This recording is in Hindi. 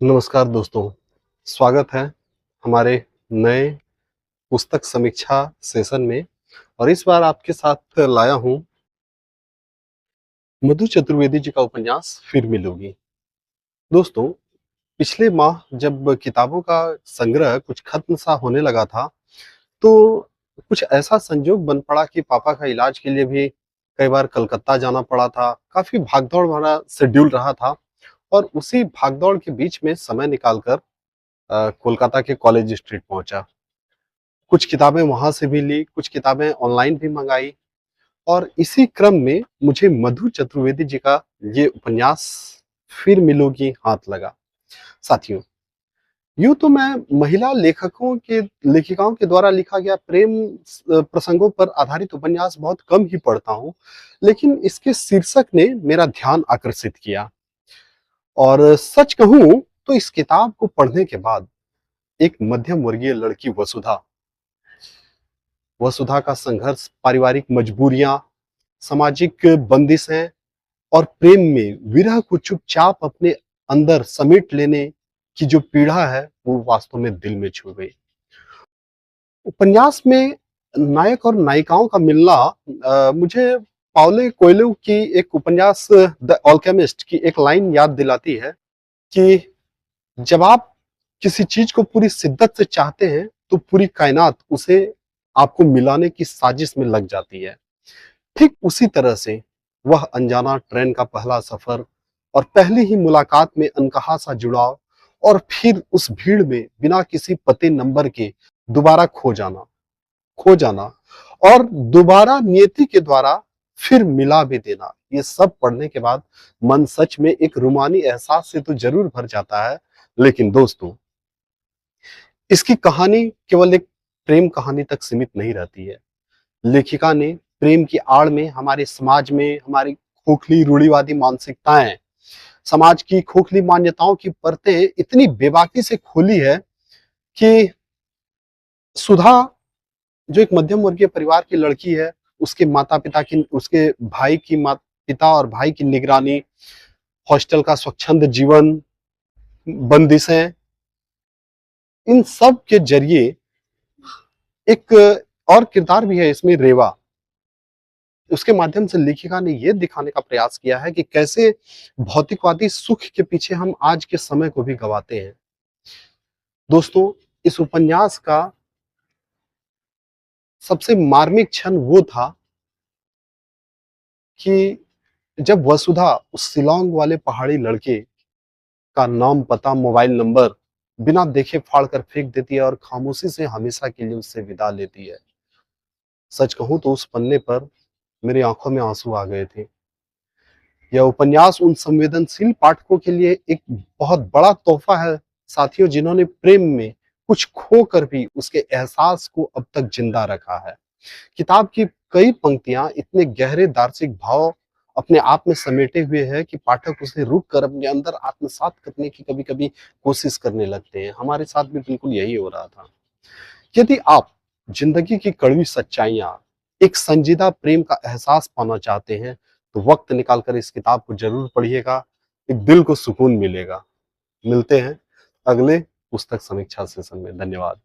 नमस्कार दोस्तों, स्वागत है हमारे नए पुस्तक समीक्षा सेशन में। और इस बार आपके साथ लाया हूँ मधु चतुर्वेदी जी का उपन्यास फिर मिलोगी। दोस्तों, पिछले माह जब किताबों का संग्रह कुछ खत्म सा होने लगा था, तो कुछ ऐसा संजोग बन पड़ा कि पापा का इलाज के लिए भी कई बार कलकत्ता जाना पड़ा था। काफ़ी भागदौड़ भरा शेड्यूल रहा था और उसी भागदौड़ के बीच में समय निकाल कर कोलकाता के कॉलेज स्ट्रीट पहुंचा। कुछ किताबें वहां से भी ली, कुछ किताबें ऑनलाइन भी मंगाई और इसी क्रम में मुझे मधु चतुर्वेदी जी का ये उपन्यास फिर मिलोगी हाथ लगा। साथियों, यूं तो मैं महिला लेखिकाओं के द्वारा लिखा गया प्रेम प्रसंगों पर आधारित उपन्यास बहुत कम ही पढ़ता हूँ, लेकिन इसके शीर्षक ने मेरा ध्यान आकर्षित किया। और सच कहूं तो इस किताब को पढ़ने के बाद एक मध्यम वर्गीय लड़की वसुधा का संघर्ष, पारिवारिक मजबूरियां, सामाजिक बंदिशें और प्रेम में विरह को चुपचाप अपने अंदर समेट लेने की जो पीड़ा है, वो वास्तव में दिल में छू गई। उपन्यास में नायक और नायिकाओं का मिलना मुझे पाउलो कोएल्हो की एक उपन्यास द अल्केमिस्ट की एक लाइन याद दिलाती है कि जब आप किसी चीज को पूरी शिद्दत से चाहते हैं, तो पूरी कायनात उसे आपको मिलाने की साजिश में लग जाती है। ठीक उसी तरह से वह अनजाना ट्रेन का पहला सफर और पहली ही मुलाकात में अनकहा सा जुड़ाव और फिर उस भीड़ में बिना किसी पते नंबर के दोबारा खो जाना और दोबारा नियति के द्वारा फिर मिला भी देना, ये सब पढ़ने के बाद मन सच में एक रूमानी एहसास से तो जरूर भर जाता है। लेकिन दोस्तों, इसकी कहानी केवल एक प्रेम कहानी तक सीमित नहीं रहती है। लेखिका ने प्रेम की आड़ में हमारे समाज में हमारी खोखली रूढ़िवादी मानसिकताएं, समाज की खोखली मान्यताओं की परतें इतनी बेबाकी से खोली है कि सुधा, जो एक मध्यम वर्गीय परिवार की लड़की है, उसके भाई की माता पिता और भाई की निगरानी, हॉस्टल का स्वच्छंद जीवन, बंदिशें, इन सब के जरिए एक और किरदार भी है इसमें, रेवा। उसके माध्यम से लेखिका ने यह दिखाने का प्रयास किया है कि कैसे भौतिकवादी सुख के पीछे हम आज के समय को भी गवाते हैं। दोस्तों, इस उपन्यास का सबसे मार्मिक क्षण वो था कि जब वसुधा उस शिलांग वाले पहाड़ी लड़के का नाम, पता, मोबाइल नंबर बिना देखे फाड़ कर फेंक देती है और खामोशी से हमेशा के लिए उससे विदा लेती है। सच कहूं तो उस पन्ने पर मेरी आंखों में आंसू आ गए थे। यह उपन्यास उन संवेदनशील पाठकों के लिए एक बहुत बड़ा तोहफा है साथियों, जिन्होंने प्रेम में कुछ खोकर भी उसके एहसास को अब तक जिंदा रखा है। किताब की कई पंक्तियां इतने गहरे दार्शनिक भाव अपने आप में समेटे हुए हैं कि पाठक उसे रुक कर अपने अंदर आत्मसात करने की कभी कभी कोशिश करने लगते हैं। हमारे साथ भी बिल्कुल यही हो रहा था। यदि आप जिंदगी की कड़वी सच्चाइयां, एक संजीदा प्रेम का एहसास पाना चाहते हैं, तो वक्त निकालकर इस किताब को जरूर पढ़िएगा। एक दिल को सुकून मिलेगा। मिलते हैं अगले पुस्तक समीक्षा सेशन में। धन्यवाद।